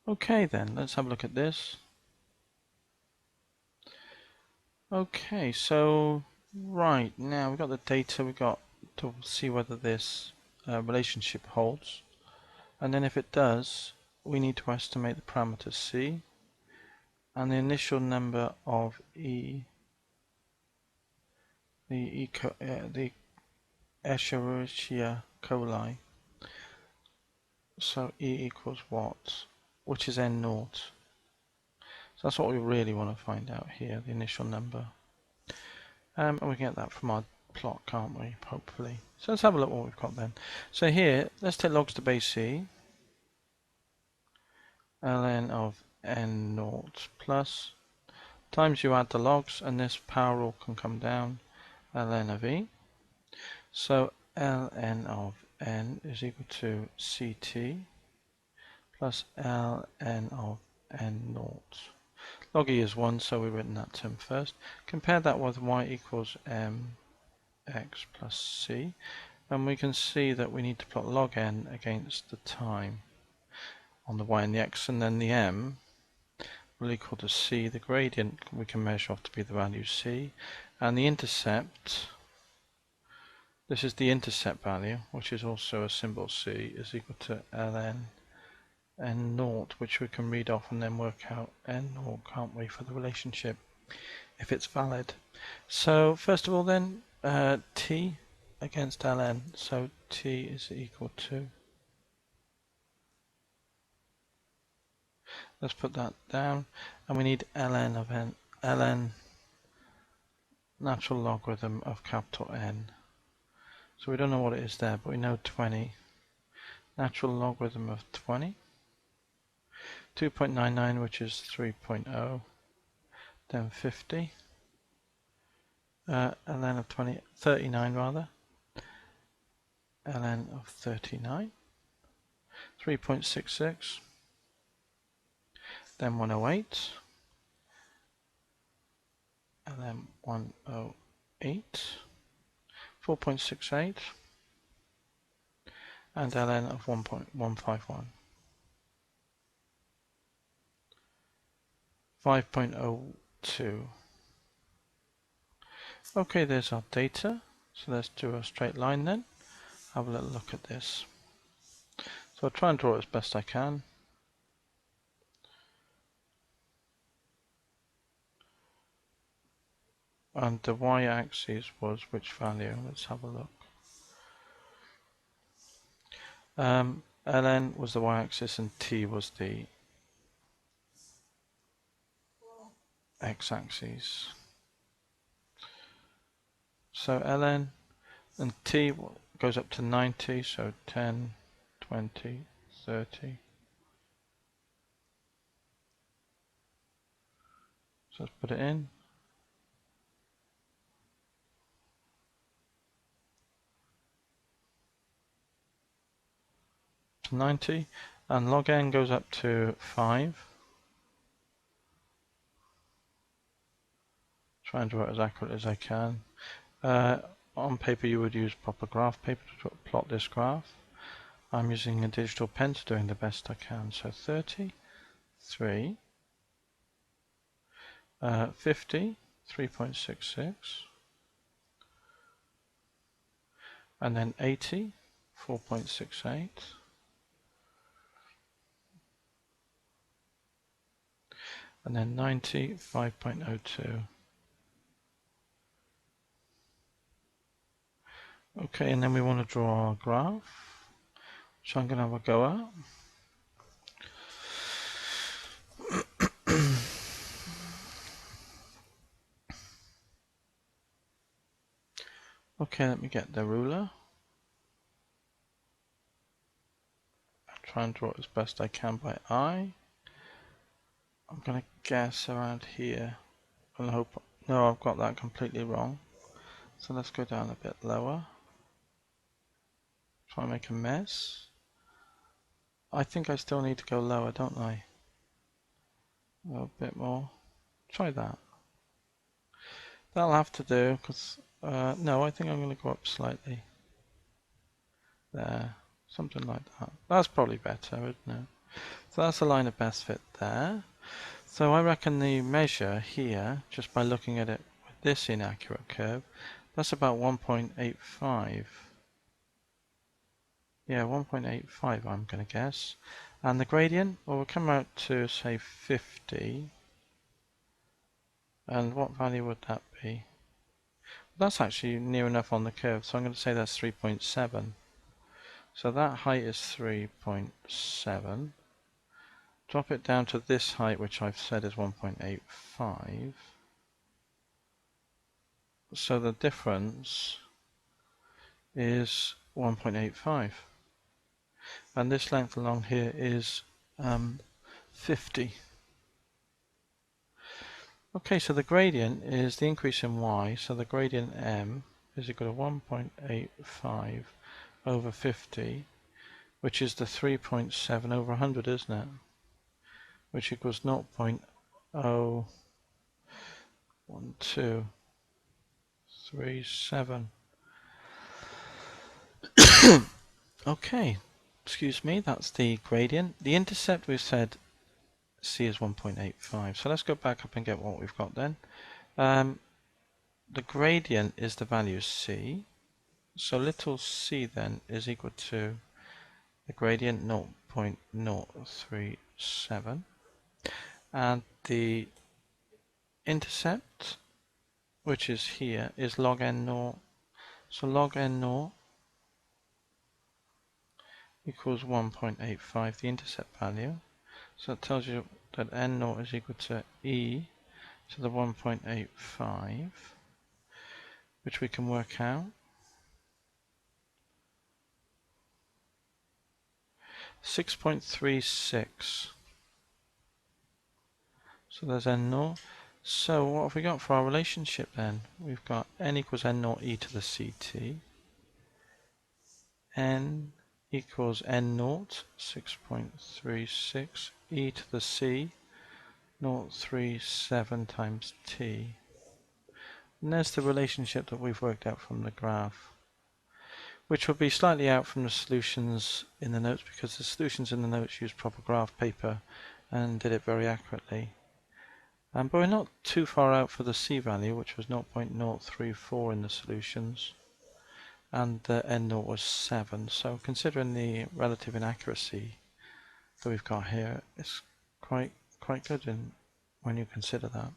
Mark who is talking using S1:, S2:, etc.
S1: Okay then, let's have a look at this. Okay, so right now we've got the data, we've got to see whether this relationship holds, and then if it does, we need to estimate the parameter C and the initial number of the Escherichia coli. So E equals what? Which is N naught. So that's what we really want to find out here, the initial number. And we can get that from our plot, can't we? Hopefully. So let's have a look what we've got then. So here, let's take logs to base C, ln of N naught plus, times you add the logs, and this power rule can come down, ln of E. So ln of N is equal to Ct plus ln of N naught. Log E is 1, so we've written that term first. Compare that with y equals mx plus c, and we can see that we need to plot log n against the time on the y and the x, and then the m will equal to c. The gradient we can measure off to be the value c, and the intercept, this is the intercept value, which is also a symbol c, is equal to ln n naught, which we can read off and then work out n naught, can't we, for the relationship if it's valid. So first of all then, t against ln, so t is equal to, let's put that down, and we need ln of n, ln natural logarithm of capital N. So we don't know what it is there, but we know 20. Natural logarithm of 20. 2.99, which is 3.0, then 50, ln of 20, 39 rather, ln of 39, 3.66, then 108, ln 108, 4.68, and ln of 1.151. 5.02. Okay, there's our data. So let's do a straight line then. Have a little look at this. So I'll try and draw it as best I can. And the y-axis was which value? Let's have a look. ln was the y-axis and t was the x-axis. So ln and t goes up to 90, so 10, 20, 30. So let's put it in. To 90, and log n goes up to 5. Try and draw it as accurate as I can. On paper you would use proper graph paper to plot this graph. I'm using a digital pen to doing the best I can. So 30, 3, 50, 3.66, and then 80, 4.68, and then 90, 5.02. Okay, and then we want to draw our graph, which I'm going to have a go at. Okay, let me get the ruler. I'll try and draw it as best I can by eye. I'm going to guess around here and hope, no, I've got that completely wrong. So let's go down a bit lower. Try and make a mess. I think I still need to go lower, don't I? A little bit more. Try that. That'll have to do, because, no, I think I'm going to go up slightly. There, something like that. That's probably better, isn't it? So that's the line of best fit there. So I reckon the measure here, just by looking at it with this inaccurate curve, that's about 1.85. Yeah, 1.85 I'm going to guess. And the gradient, well, we'll come out to say 50. And what value would that be? That's actually near enough on the curve, so I'm going to say that's 3.7. So that height is 3.7. Drop it down to this height, which I've said is 1.85. So the difference is 1.85. And this length along here is 50. Okay, so the gradient is the increase in y, so the gradient m is equal to 1.85 over 50, which is the 3.7 over 100, isn't it? Which equals 0.01237. Okay, excuse me, that's the gradient. The intercept we've said c is 1.85. So let's go back up and get what we've got then. The gradient is the value c. So little c then is equal to the gradient 0.037. And the intercept, which is here, is log n naught. So log n naught equals 1.85, the intercept value. So it tells you that n naught is equal to e to the 1.85, which we can work out. 6.36. So there's n naught. So what have we got for our relationship then? We've got n equals n naught e to the ct. N equals n naught, 6.36, e to the c, 0.37 times t. And there's the relationship that we've worked out from the graph, which will be slightly out from the solutions in the notes because the solutions in the notes use proper graph paper and did it very accurately. But we're not too far out for the c value, which was 0.034 in the solutions, and the n naught was 7. So considering the relative inaccuracy that we've got here, it's quite good when you consider that.